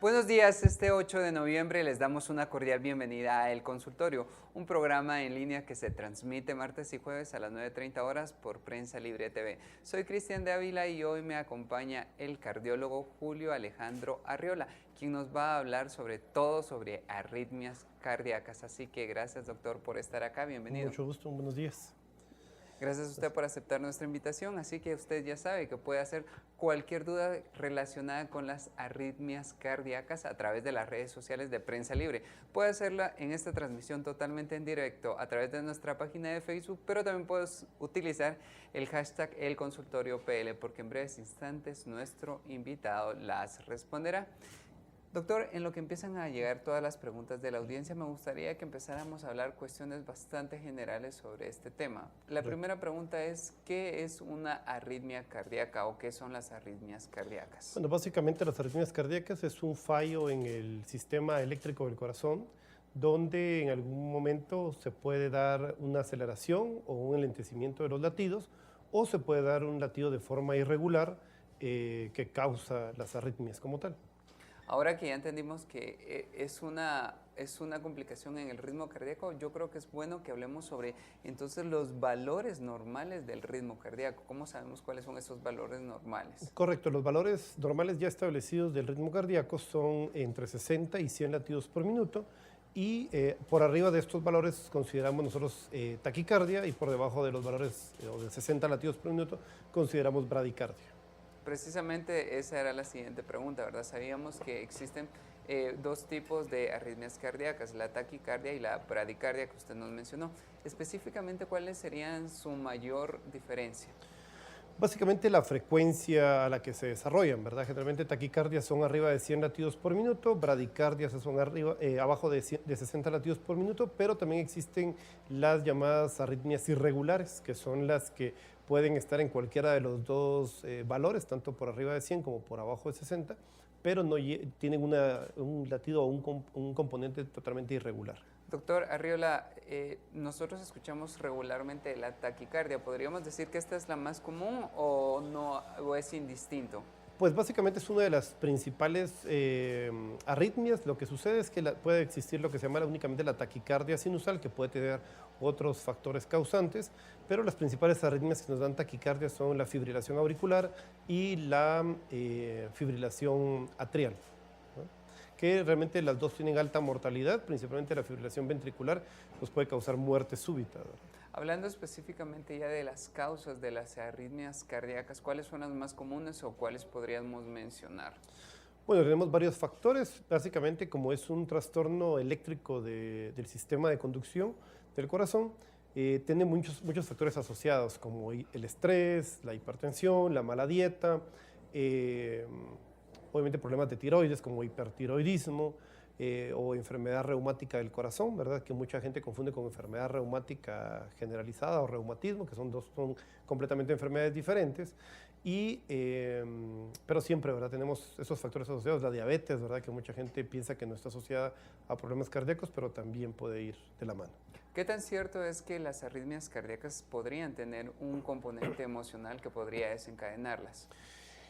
Buenos días, este 8 de noviembre les damos una cordial bienvenida a El Consultorio, un programa en línea que se transmite martes y jueves a las 9:30 horas por Prensa Libre TV. Soy Cristian de Ávila y hoy me acompaña el cardiólogo Julio Alejandro Arriola, quien nos va a hablar sobre arritmias cardíacas. Así que gracias, doctor, por estar acá, bienvenido. Mucho gusto, buenos días. Gracias a usted por aceptar nuestra invitación, así que usted ya sabe que puede hacer cualquier duda relacionada con las arritmias cardíacas a través de las redes sociales de Prensa Libre. Puede hacerla en esta transmisión totalmente en directo a través de nuestra página de Facebook, pero también puedes utilizar el hashtag ElConsultorioPL, porque en breves instantes nuestro invitado las responderá. Doctor, en lo que empiezan a llegar todas las preguntas de la audiencia, me gustaría que empezáramos a hablar cuestiones bastante generales sobre este tema. La primera pregunta es, ¿qué es una arritmia cardíaca o qué son las arritmias cardíacas? Bueno, básicamente las arritmias cardíacas es un fallo en el sistema eléctrico del corazón, donde en algún momento se puede dar una aceleración o un enlentecimiento de los latidos, o se puede dar un latido de forma irregular que causa las arritmias como tal. Ahora que ya entendimos que es una complicación en el ritmo cardíaco, yo creo que es bueno que hablemos sobre entonces los valores normales del ritmo cardíaco. ¿Cómo sabemos cuáles son esos valores normales? Correcto, los valores normales ya establecidos del ritmo cardíaco son entre 60 y 100 latidos por minuto y por arriba de estos valores consideramos nosotros taquicardia y por debajo de los valores de 60 latidos por minuto consideramos bradicardia. Precisamente esa era la siguiente pregunta, ¿verdad? Sabíamos que existen dos tipos de arritmias cardíacas, la taquicardia y la bradicardia que usted nos mencionó. Específicamente, ¿cuáles serían su mayor diferencia? Básicamente la frecuencia a la que se desarrollan, ¿verdad? Generalmente taquicardias son arriba de 100 latidos por minuto, bradicardias son abajo de 60 latidos por minuto, pero también existen las llamadas arritmias irregulares, que son las que pueden estar en cualquiera de los dos valores, tanto por arriba de 100 como por abajo de 60, pero no tienen un latido o un componente totalmente irregular. Doctor Arriola, nosotros escuchamos regularmente la taquicardia. ¿Podríamos decir que esta es la más común o no, o es indistinto? Pues básicamente es una de las principales arritmias. Lo que sucede es que puede existir lo que se llama únicamente la taquicardia sinusal, que puede tener otros factores causantes, pero las principales arritmias que nos dan taquicardia son la fibrilación auricular y la fibrilación atrial, ¿no? Que realmente las dos tienen alta mortalidad, principalmente la fibrilación ventricular nos puede causar muerte súbita, ¿verdad? Hablando específicamente ya de las causas de las arritmias cardíacas, ¿cuáles son las más comunes o cuáles podríamos mencionar? Bueno, tenemos varios factores, básicamente como es un trastorno eléctrico del sistema de conducción del corazón, tiene muchos factores asociados como el estrés, la hipertensión, la mala dieta, obviamente problemas de tiroides como hipertiroidismo, o enfermedad reumática del corazón, ¿verdad? Que mucha gente confunde con enfermedad reumática generalizada o reumatismo, que son completamente enfermedades diferentes. Pero siempre, ¿verdad? Tenemos esos factores asociados, la diabetes, ¿verdad? Que mucha gente piensa que no está asociada a problemas cardíacos, pero también puede ir de la mano. ¿Qué tan cierto es que las arritmias cardíacas podrían tener un componente emocional que podría desencadenarlas?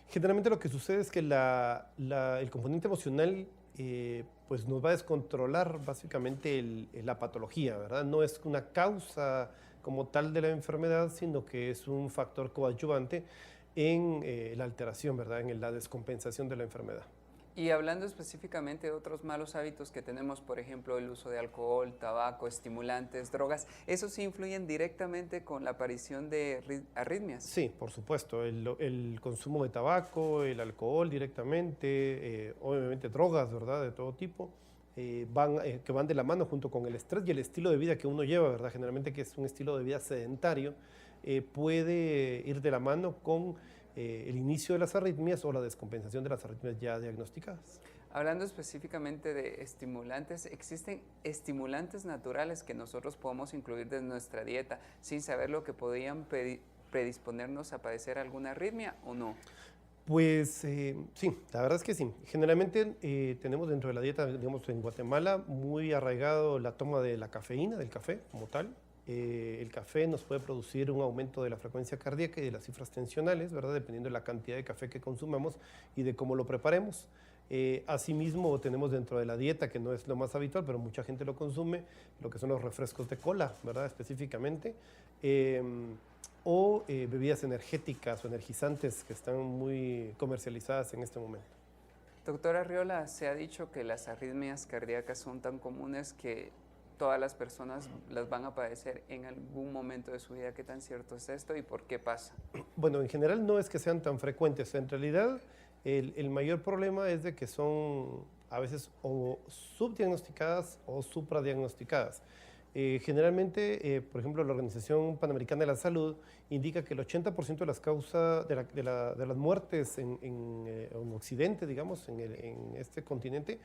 Generalmente lo que sucede es que el componente emocional pues nos va a descontrolar básicamente la patología, ¿verdad? No es una causa como tal de la enfermedad, sino que es un factor coadyuvante en la alteración, ¿verdad? En la descompensación de la enfermedad. Y hablando específicamente de otros malos hábitos que tenemos, por ejemplo, el uso de alcohol, tabaco, estimulantes, drogas, ¿esos sí influyen directamente con la aparición de arritmias? Sí, por supuesto. El consumo de tabaco, el alcohol directamente, obviamente drogas, ¿verdad? De todo tipo, que van de la mano junto con el estrés y el estilo de vida que uno lleva, ¿verdad? Generalmente que es un estilo de vida sedentario, puede ir de la mano con el inicio de las arritmias o la descompensación de las arritmias ya diagnosticadas. Hablando específicamente de estimulantes, ¿existen estimulantes naturales que nosotros podemos incluir en nuestra dieta sin saber lo que podrían predisponernos a padecer alguna arritmia o no? Pues sí, la verdad es que sí. Generalmente tenemos dentro de la dieta, digamos, en Guatemala muy arraigado la toma de la cafeína, del café como tal. El café nos puede producir un aumento de la frecuencia cardíaca y de las cifras tensionales, ¿verdad? Dependiendo de la cantidad de café que consumamos y de cómo lo preparemos. Asimismo, tenemos dentro de la dieta, que no es lo más habitual, pero mucha gente lo consume, lo que son los refrescos de cola, ¿verdad? Específicamente. O bebidas energéticas o energizantes que están muy comercializadas en este momento. Doctora Arriola, se ha dicho que las arritmias cardíacas son tan comunes que todas las personas las van a padecer en algún momento de su vida. ¿Qué tan cierto es esto y por qué pasa? Bueno, en general no es que sean tan frecuentes. En realidad, el mayor problema es de que son a veces o subdiagnosticadas o supradiagnosticadas. Generalmente, por ejemplo, la Organización Panamericana de la Salud indica que el 80% de las causas de las muertes en Occidente, digamos, en este continente,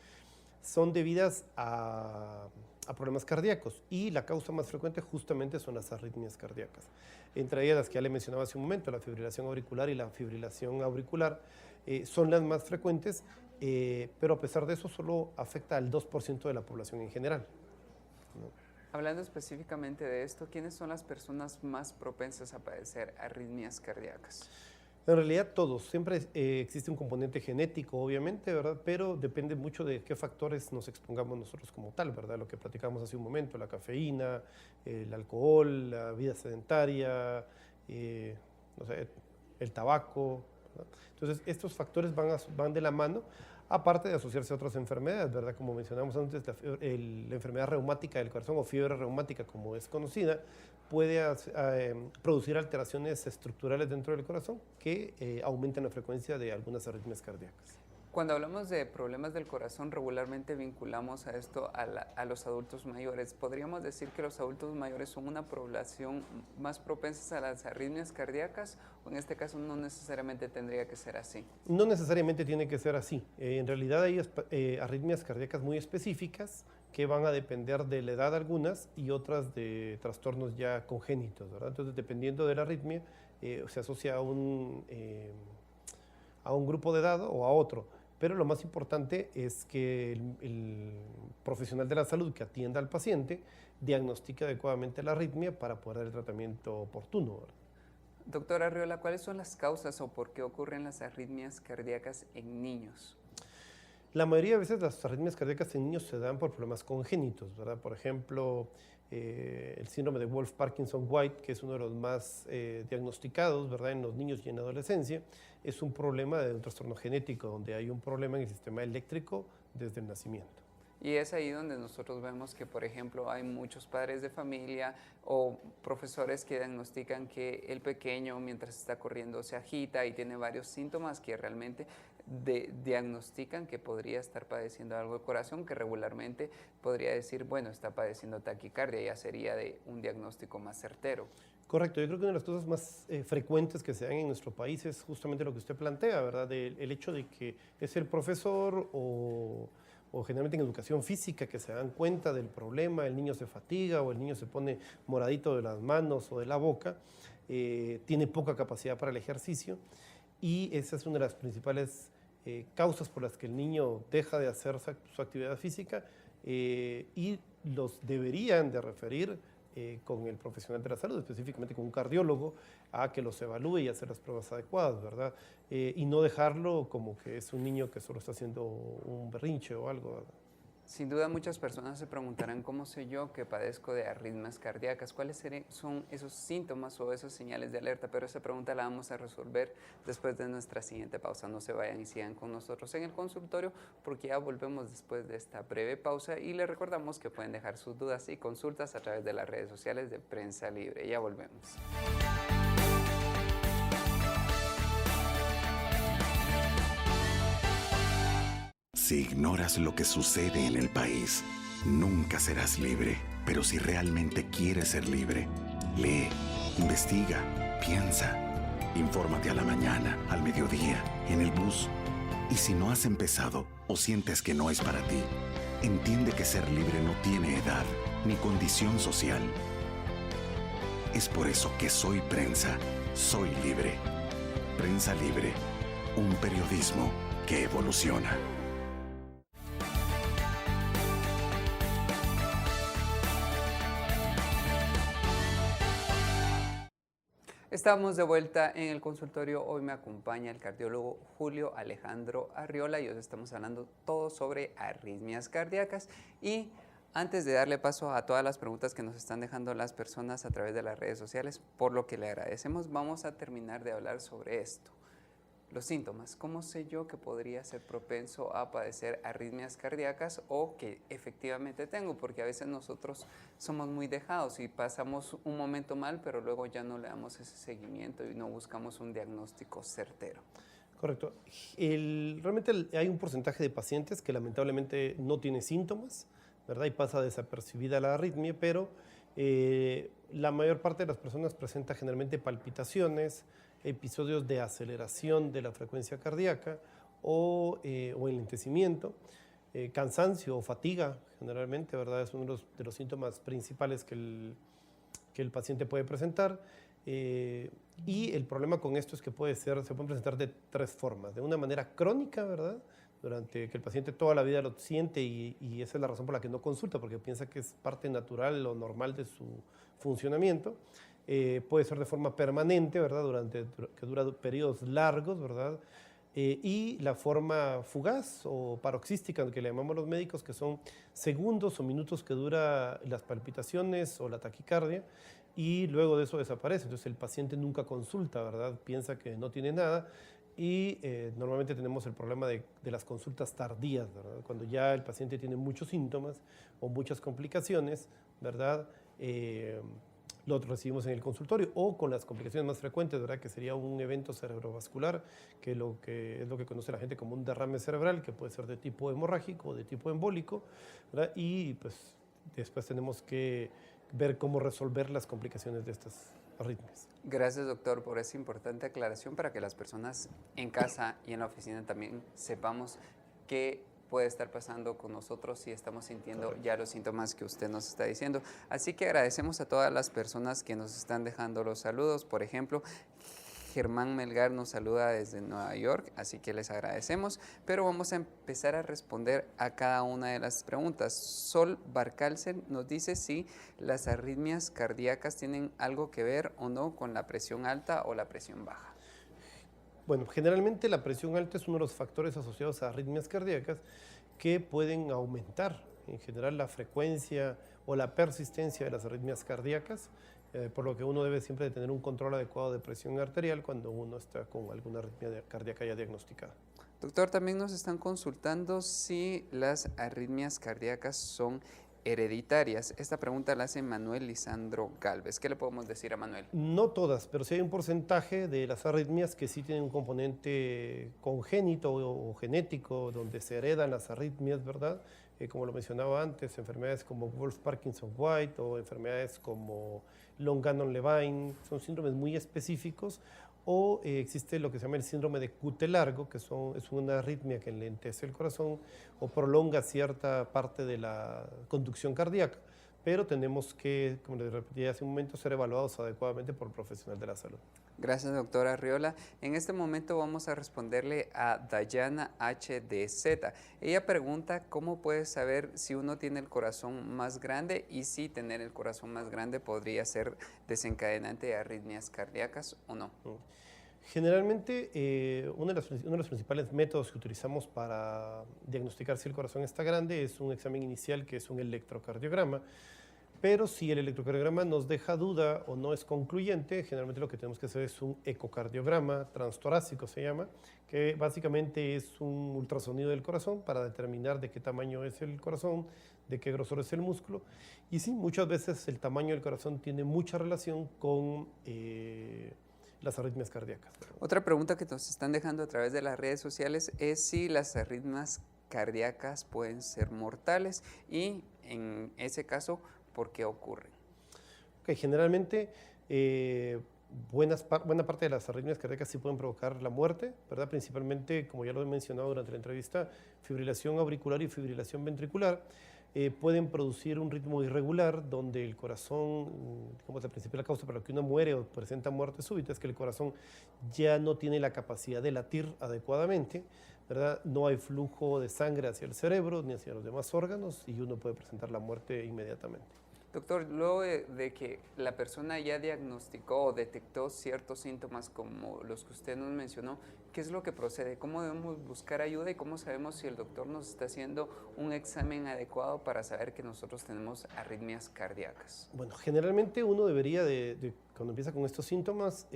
son debidas a problemas cardíacos, y la causa más frecuente justamente son las arritmias cardíacas. Entre ellas las que ya le mencionaba hace un momento, la fibrilación auricular y la fibrilación auricular son las más frecuentes, pero a pesar de eso solo afecta al 2% de la población en general, ¿no? Hablando específicamente de esto, ¿quiénes son las personas más propensas a padecer arritmias cardíacas? En realidad todos, siempre existe un componente genético, obviamente, ¿verdad? Pero depende mucho de qué factores nos expongamos nosotros como tal, ¿verdad? Lo que platicamos hace un momento, la cafeína, el alcohol, la vida sedentaria, no sé, el tabaco, ¿verdad? Entonces, estos factores van de la mano, aparte de asociarse a otras enfermedades, ¿verdad? Como mencionamos antes, la enfermedad reumática del corazón o fiebre reumática, como es conocida, puede producir alteraciones estructurales dentro del corazón que aumentan la frecuencia de algunas arritmias cardíacas. Cuando hablamos de problemas del corazón, regularmente vinculamos a esto a los adultos mayores. ¿Podríamos decir que los adultos mayores son una población más propensa a las arritmias cardíacas? ¿O en este caso no necesariamente tendría que ser así? No necesariamente tiene que ser así. En realidad hay arritmias cardíacas muy específicas que van a depender de la edad algunas y otras de trastornos ya congénitos, ¿verdad? Entonces, dependiendo de la arritmia, se asocia a un grupo de edad o a otro. Pero lo más importante es que el profesional de la salud que atienda al paciente diagnostique adecuadamente la arritmia para poder dar el tratamiento oportuno, ¿verdad? Doctora Arriola, ¿cuáles son las causas o por qué ocurren las arritmias cardíacas en niños? La mayoría de veces las arritmias cardíacas en niños se dan por problemas congénitos, ¿verdad? Por ejemplo, el síndrome de Wolff-Parkinson-White, que es uno de los más diagnosticados, ¿verdad? En los niños y en la adolescencia, es un problema de un trastorno genético, donde hay un problema en el sistema eléctrico desde el nacimiento. Y es ahí donde nosotros vemos que, por ejemplo, hay muchos padres de familia o profesores que diagnostican que el pequeño, mientras está corriendo, se agita y tiene varios síntomas que realmente diagnostican que podría estar padeciendo algo de corazón, que regularmente podría decir, bueno, está padeciendo taquicardia, ya sería de un diagnóstico más certero. Correcto, yo creo que una de las cosas más frecuentes que se dan en nuestro país es justamente lo que usted plantea, ¿verdad? El hecho de que es el profesor o generalmente en educación física que se dan cuenta del problema, el niño se fatiga o el niño se pone moradito de las manos o de la boca, tiene poca capacidad para el ejercicio, y esa es una de las principales causas por las que el niño deja de hacer su actividad física, y los deberían de referir con el profesional de la salud, específicamente con un cardiólogo, a que los evalúe y hacer las pruebas adecuadas, ¿verdad? Y no dejarlo como que es un niño que solo está haciendo un berrinche o algo, ¿verdad? Sin duda muchas personas se preguntarán cómo sé yo que padezco de arritmias cardíacas, cuáles son esos síntomas o esas señales de alerta, pero esa pregunta la vamos a resolver después de nuestra siguiente pausa. No se vayan y sigan con nosotros en el consultorio, porque ya volvemos después de esta breve pausa y les recordamos que pueden dejar sus dudas y consultas a través de las redes sociales de Prensa Libre. Ya volvemos. Si ignoras lo que sucede en el país, nunca serás libre. Pero si realmente quieres ser libre, lee, investiga, piensa. Infórmate a la mañana, al mediodía, en el bus. Y si no has empezado o sientes que no es para ti, entiende que ser libre no tiene edad ni condición social. Es por eso que soy prensa, soy libre. Prensa Libre, un periodismo que evoluciona. Estamos de vuelta en el consultorio. Hoy me acompaña el cardiólogo Julio Alejandro Arriola y hoy estamos hablando todo sobre arritmias cardíacas. Y antes de darle paso a todas las preguntas que nos están dejando las personas a través de las redes sociales, por lo que le agradecemos, vamos a terminar de hablar sobre esto. Los síntomas. ¿Cómo sé yo que podría ser propenso a padecer arritmias cardíacas o que efectivamente tengo? Porque a veces nosotros somos muy dejados y pasamos un momento mal, pero luego ya no le damos ese seguimiento y no buscamos un diagnóstico certero. Correcto. Realmente hay un porcentaje de pacientes que lamentablemente no tiene síntomas, ¿verdad? Y pasa desapercibida la arritmia, pero la mayor parte de las personas presenta generalmente palpitaciones, episodios de aceleración de la frecuencia cardíaca o enlentecimiento, cansancio o fatiga generalmente, ¿verdad? Es uno de los síntomas principales que el paciente puede presentar. Y el problema con esto es que se pueden presentar de tres formas. De una manera crónica, ¿verdad? Durante que el paciente toda la vida lo siente y esa es la razón por la que no consulta, porque piensa que es parte natural o normal de su funcionamiento. Puede ser de forma permanente, ¿verdad? Que dura periodos largos, ¿verdad? Y la forma fugaz o paroxística, que le llamamos los médicos, que son segundos o minutos que dura las palpitaciones o la taquicardia, y luego de eso desaparece. Entonces el paciente nunca consulta, ¿verdad? Piensa que no tiene nada y normalmente tenemos el problema de las consultas tardías, ¿verdad? Cuando ya el paciente tiene muchos síntomas o muchas complicaciones, ¿verdad? Lo recibimos en el consultorio o con las complicaciones más frecuentes, ¿verdad? Que sería un evento cerebrovascular, que es lo que conoce la gente como un derrame cerebral, que puede ser de tipo hemorrágico o de tipo embólico, ¿verdad? Y pues después tenemos que ver cómo resolver las complicaciones de estas arritmias. Gracias, doctor, por esa importante aclaración para que las personas en casa y en la oficina también sepamos qué puede estar pasando con nosotros si estamos sintiendo ya los síntomas que usted nos está diciendo. Así que agradecemos a todas las personas que nos están dejando los saludos. Por ejemplo, Germán Melgar nos saluda desde Nueva York, así que les agradecemos, pero vamos a empezar a responder a cada una de las preguntas. Sol Barcalcel nos dice si las arritmias cardíacas tienen algo que ver o no con la presión alta o la presión baja. Bueno, generalmente la presión alta es uno de los factores asociados a arritmias cardíacas que pueden aumentar en general la frecuencia o la persistencia de las arritmias cardíacas, por lo que uno debe siempre tener un control adecuado de presión arterial cuando uno está con alguna arritmia cardíaca ya diagnosticada. Doctor, también nos están consultando si las arritmias cardíacas son hereditarias. Esta pregunta la hace Manuel Lisandro Galvez. ¿Qué le podemos decir a Manuel? No todas, pero sí hay un porcentaje de las arritmias que sí tienen un componente congénito o genético, donde se heredan las arritmias, ¿verdad? Como lo mencionaba antes, enfermedades como Wolff-Parkinson-White o enfermedades como Long-Gannon-Levine, son síndromes muy específicos. O existe lo que se llama el síndrome de cute largo, que es una arritmia que enlentece el corazón o prolonga cierta parte de la conducción cardíaca, pero tenemos que, como les repetí hace un momento, ser evaluados adecuadamente por el profesional de la salud. Gracias, doctora Arriola. En este momento vamos a responderle a Dayana HDZ. Ella pregunta cómo puedes saber si uno tiene el corazón más grande y si tener el corazón más grande podría ser desencadenante de arritmias cardíacas o no. Generalmente, uno de los principales métodos que utilizamos para diagnosticar si el corazón está grande es un examen inicial que es un electrocardiograma. Pero si el electrocardiograma nos deja duda o no es concluyente, generalmente lo que tenemos que hacer es un ecocardiograma transtorácico, se llama, que básicamente es un ultrasonido del corazón para determinar de qué tamaño es el corazón, de qué grosor es el músculo. Y sí, muchas veces el tamaño del corazón tiene mucha relación con las arritmias cardíacas. Otra pregunta que nos están dejando a través de las redes sociales es si las arritmias cardíacas pueden ser mortales y en ese caso, ¿por qué ocurren? Okay, generalmente, buena parte de las arritmias cardíacas sí pueden provocar la muerte, ¿verdad? Principalmente, como ya lo he mencionado durante la entrevista, fibrilación auricular y fibrilación ventricular. Pueden producir un ritmo irregular donde el corazón, como es la principal causa para la que uno muere o presenta muerte súbita, es que el corazón ya no tiene la capacidad de latir adecuadamente, ¿verdad? No hay flujo de sangre hacia el cerebro ni hacia los demás órganos y uno puede presentar la muerte inmediatamente. Doctor, luego de que la persona ya diagnosticó o detectó ciertos síntomas como los que usted nos mencionó, ¿qué es lo que procede? ¿Cómo debemos buscar ayuda y cómo sabemos si el doctor nos está haciendo un examen adecuado para saber que nosotros tenemos arritmias cardíacas? Bueno, generalmente uno debería, cuando empieza con estos síntomas,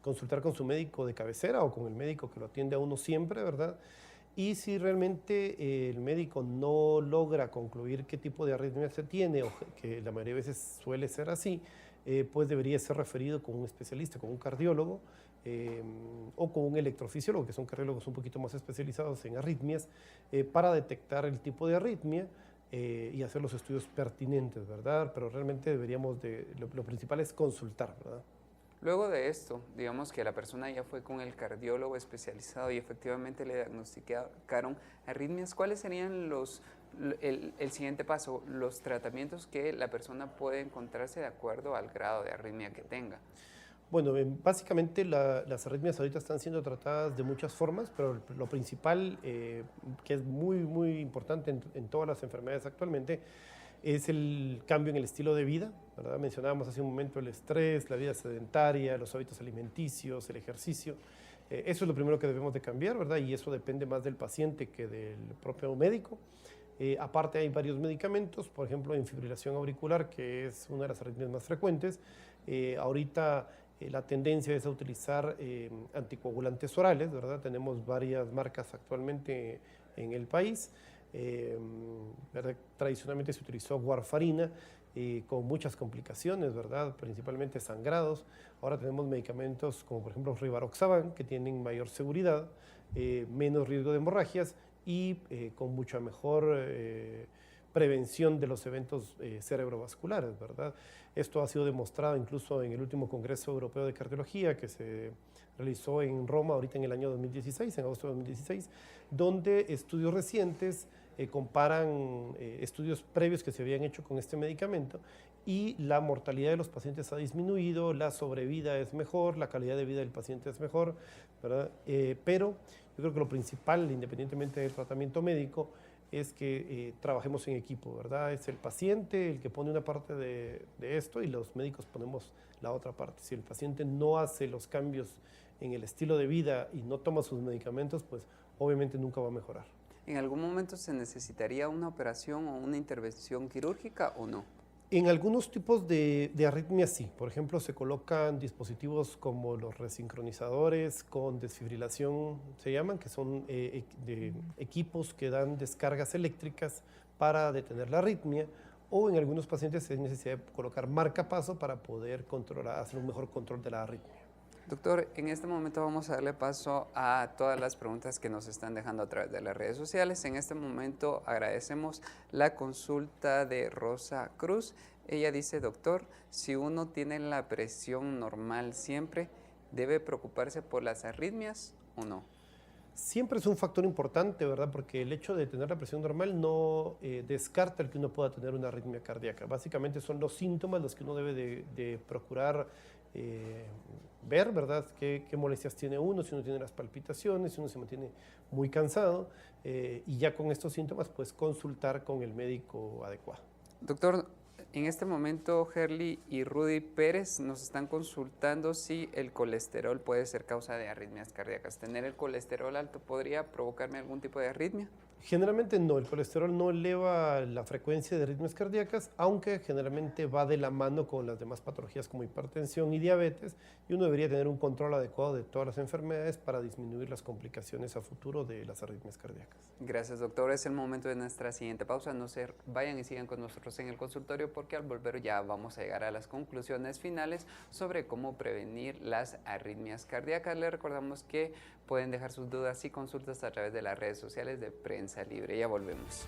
consultar con su médico de cabecera o con el médico que lo atiende a uno siempre, ¿verdad? Y si realmente el médico no logra concluir qué tipo de arritmia se tiene, o que la mayoría de veces suele ser así, pues debería ser referido con un especialista, con un cardiólogo o con un electrofisiólogo, que son cardiólogos un poquito más especializados en arritmias, para detectar el tipo de arritmia y hacer los estudios pertinentes, ¿verdad? Pero realmente lo principal es consultar, ¿verdad? Luego de esto, digamos que la persona ya fue con el cardiólogo especializado y efectivamente le diagnosticaron arritmias. ¿Cuáles serían el siguiente paso, los tratamientos que la persona puede encontrarse de acuerdo al grado de arritmia que tenga? Bueno, básicamente las arritmias ahorita están siendo tratadas de muchas formas, pero lo principal, que es muy, muy importante en todas las enfermedades actualmente, es el cambio en el estilo de vida, ¿verdad? Mencionábamos hace un momento el estrés, la vida sedentaria, los hábitos alimenticios, el ejercicio. Eso es lo primero que debemos de cambiar, ¿verdad? Y eso depende más del paciente que del propio médico. Aparte hay varios medicamentos, por ejemplo, en fibrilación auricular, que es una de las arritmias más frecuentes. Ahorita la tendencia es a utilizar anticoagulantes orales, ¿verdad? Tenemos varias marcas actualmente en el país. ¿Verdad? Tradicionalmente se utilizó warfarina con muchas complicaciones, ¿verdad? Principalmente sangrados. Ahora tenemos medicamentos como por ejemplo Rivaroxaban, que tienen mayor seguridad, menos riesgo de hemorragias y con mucha mejor prevención de los eventos cerebrovasculares, ¿verdad? Esto ha sido demostrado incluso en el último Congreso Europeo de Cardiología que se realizó en Roma ahorita en el año 2016, en agosto de 2016, donde estudios recientes comparan estudios previos que se habían hecho con este medicamento y la mortalidad de los pacientes ha disminuido, la sobrevida es mejor, la calidad de vida del paciente es mejor, ¿verdad? Pero yo creo que lo principal, independientemente del tratamiento médico, es que trabajemos en equipo, ¿verdad? Es el paciente el que pone una parte de esto y los médicos ponemos la otra parte. Si el paciente no hace los cambios en el estilo de vida y no toma sus medicamentos, pues obviamente nunca va a mejorar. ¿En algún momento se necesitaría una operación o una intervención quirúrgica o no? En algunos tipos de arritmias sí. Por ejemplo, se colocan dispositivos como los resincronizadores con desfibrilación, se llaman, que son equipos que dan descargas eléctricas para detener la arritmia, o en algunos pacientes es necesidad de colocar marcapaso para poder hacer un mejor control de la arritmia. Doctor, en este momento vamos a darle paso a todas las preguntas que nos están dejando a través de las redes sociales. En este momento agradecemos la consulta de Rosa Cruz. Ella dice, doctor, si uno tiene la presión normal siempre, ¿debe preocuparse por las arritmias o no? Siempre es un factor importante, ¿verdad? Porque el hecho de tener la presión normal no descarta el que uno pueda tener una arritmia cardíaca. Básicamente son los síntomas los que uno debe de procurar ver, ¿verdad? ¿Qué molestias tiene uno? Si uno tiene las palpitaciones, si uno se mantiene muy cansado y ya con estos síntomas, pues consultar con el médico adecuado. Doctor, en este momento Herly y Rudy Pérez nos están consultando si el colesterol puede ser causa de arritmias cardíacas. ¿Tener el colesterol alto podría provocarme algún tipo de arritmia? Generalmente no, el colesterol no eleva la frecuencia de arritmias cardíacas, aunque generalmente va de la mano con las demás patologías como hipertensión y diabetes, y uno debería tener un control adecuado de todas las enfermedades para disminuir las complicaciones a futuro de las arritmias cardíacas. Gracias, doctor. Es el momento de nuestra siguiente pausa. No se vayan y sigan con nosotros en el consultorio porque al volver ya vamos a llegar a las conclusiones finales sobre cómo prevenir las arritmias cardíacas. Les recordamos que pueden dejar sus dudas y consultas a través de las redes sociales de Prensa Libre. Ya volvemos.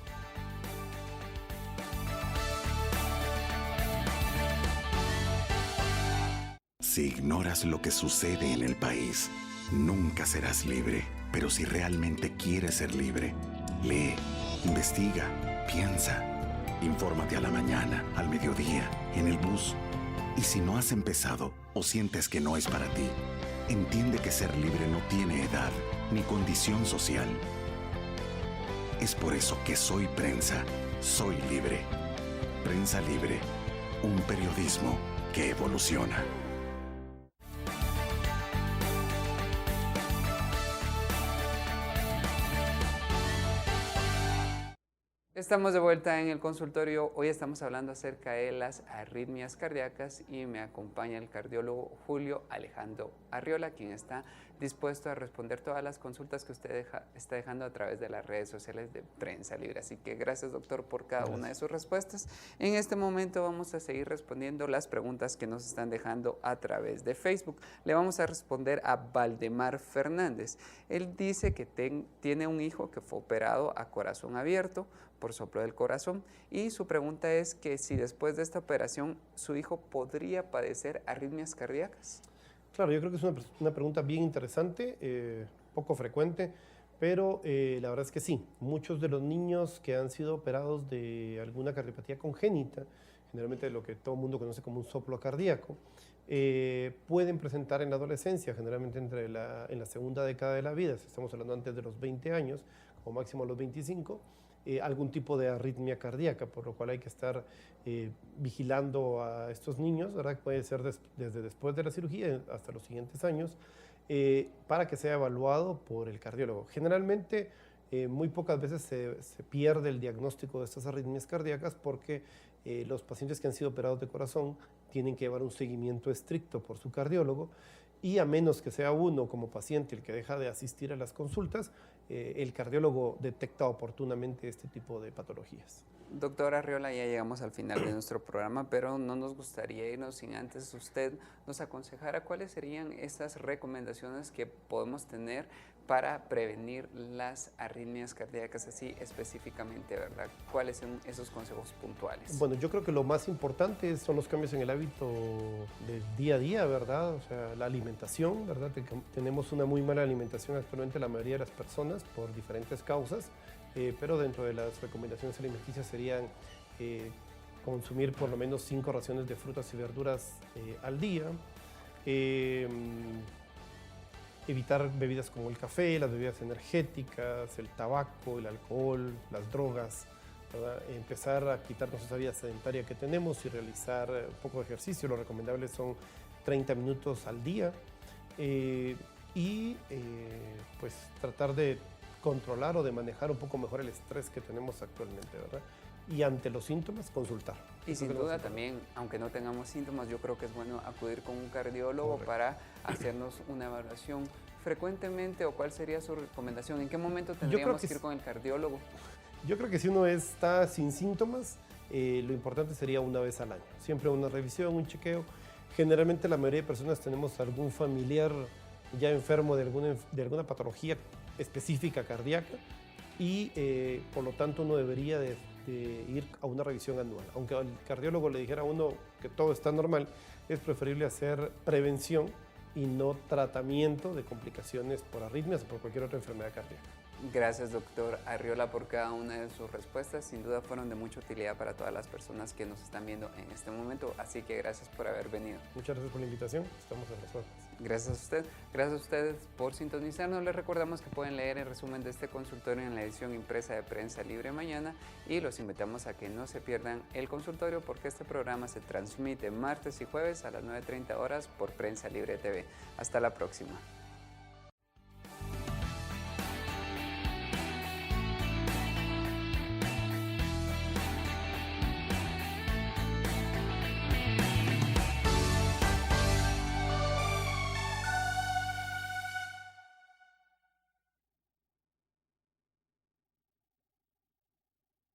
Si ignoras lo que sucede en el país, nunca serás libre. Pero si realmente quieres ser libre, lee, investiga, piensa. Infórmate a la mañana, al mediodía, en el bus. Y si no has empezado o sientes que no es para ti, entiende que ser libre no tiene edad ni condición social. Es por eso que soy prensa, soy libre. Prensa Libre, un periodismo que evoluciona. Estamos de vuelta en el consultorio. Hoy estamos hablando acerca de las arritmias cardíacas y me acompaña el cardiólogo Julio Alejandro Arriola, quien está dispuesto a responder todas las consultas que usted está dejando a través de las redes sociales de Prensa Libre. Así que gracias, doctor, por cada una de sus respuestas. En este momento vamos a seguir respondiendo las preguntas que nos están dejando a través de Facebook. Le vamos a responder a Valdemar Fernández. Él dice que tiene un hijo que fue operado a corazón abierto por soplo del corazón, y su pregunta es que si después de esta operación su hijo podría padecer arritmias cardíacas. Claro, yo creo que es una pregunta bien interesante, poco frecuente, pero la verdad es que sí. Muchos de los niños que han sido operados de alguna cardiopatía congénita, generalmente lo que todo el mundo conoce como un soplo cardíaco, pueden presentar en la adolescencia, generalmente en la segunda década de la vida, si estamos hablando antes de los 20 años, como máximo a los 25, algún tipo de arritmia cardíaca, por lo cual hay que estar vigilando a estos niños, ¿verdad? Puede ser desde después de la cirugía hasta los siguientes años, para que sea evaluado por el cardiólogo. Generalmente, muy pocas veces se pierde el diagnóstico de estas arritmias cardíacas porque los pacientes que han sido operados de corazón tienen que llevar un seguimiento estricto por su cardiólogo, y a menos que sea uno como paciente el que deja de asistir a las consultas, el cardiólogo detecta oportunamente este tipo de patologías. Doctor Arriola, ya llegamos al final de nuestro programa, pero no nos gustaría irnos sin antes usted nos aconsejara cuáles serían esas recomendaciones que podemos tener para prevenir las arritmias cardíacas así específicamente, ¿verdad? ¿Cuáles son esos consejos puntuales? Bueno, yo creo que lo más importante son los cambios en el hábito del día a día, ¿verdad? O sea, la alimentación, ¿verdad? Tenemos una muy mala alimentación actualmente la mayoría de las personas por diferentes causas, pero dentro de las recomendaciones alimenticias serían consumir por lo menos 5 raciones de frutas y verduras al día, evitar bebidas como el café, las bebidas energéticas, el tabaco, el alcohol, las drogas, ¿verdad? Empezar a quitarnos esa vida sedentaria que tenemos y realizar un poco de ejercicio. Lo recomendable son 30 minutos al día, pues tratar de controlar o de manejar un poco mejor el estrés que tenemos actualmente, ¿verdad? Y ante los síntomas, consultar. Y sin duda también, aunque no tengamos síntomas, yo creo que es bueno acudir con un cardiólogo. Correcto. Para hacernos una evaluación frecuentemente, o cuál sería su recomendación. ¿En qué momento tendríamos que ir con el cardiólogo? Yo creo que si uno está sin síntomas, lo importante sería una vez al año. Siempre una revisión, un chequeo. Generalmente la mayoría de personas tenemos algún familiar ya enfermo de alguna patología específica cardíaca, y por lo tanto uno debería de ir a una revisión anual. Aunque el cardiólogo le dijera a uno que todo está normal, es preferible hacer prevención y no tratamiento de complicaciones por arritmias o por cualquier otra enfermedad cardíaca. Gracias, doctor Arriola, por cada una de sus respuestas. Sin duda fueron de mucha utilidad para todas las personas que nos están viendo en este momento, así que gracias por haber venido. Muchas gracias por la invitación, estamos en las órdenes. Gracias a usted, gracias a ustedes por sintonizarnos. Les recordamos que pueden leer el resumen de este consultorio en la edición impresa de Prensa Libre mañana, y los invitamos a que no se pierdan el consultorio, porque este programa se transmite martes y jueves a las 9:30 horas por Prensa Libre TV. Hasta la próxima.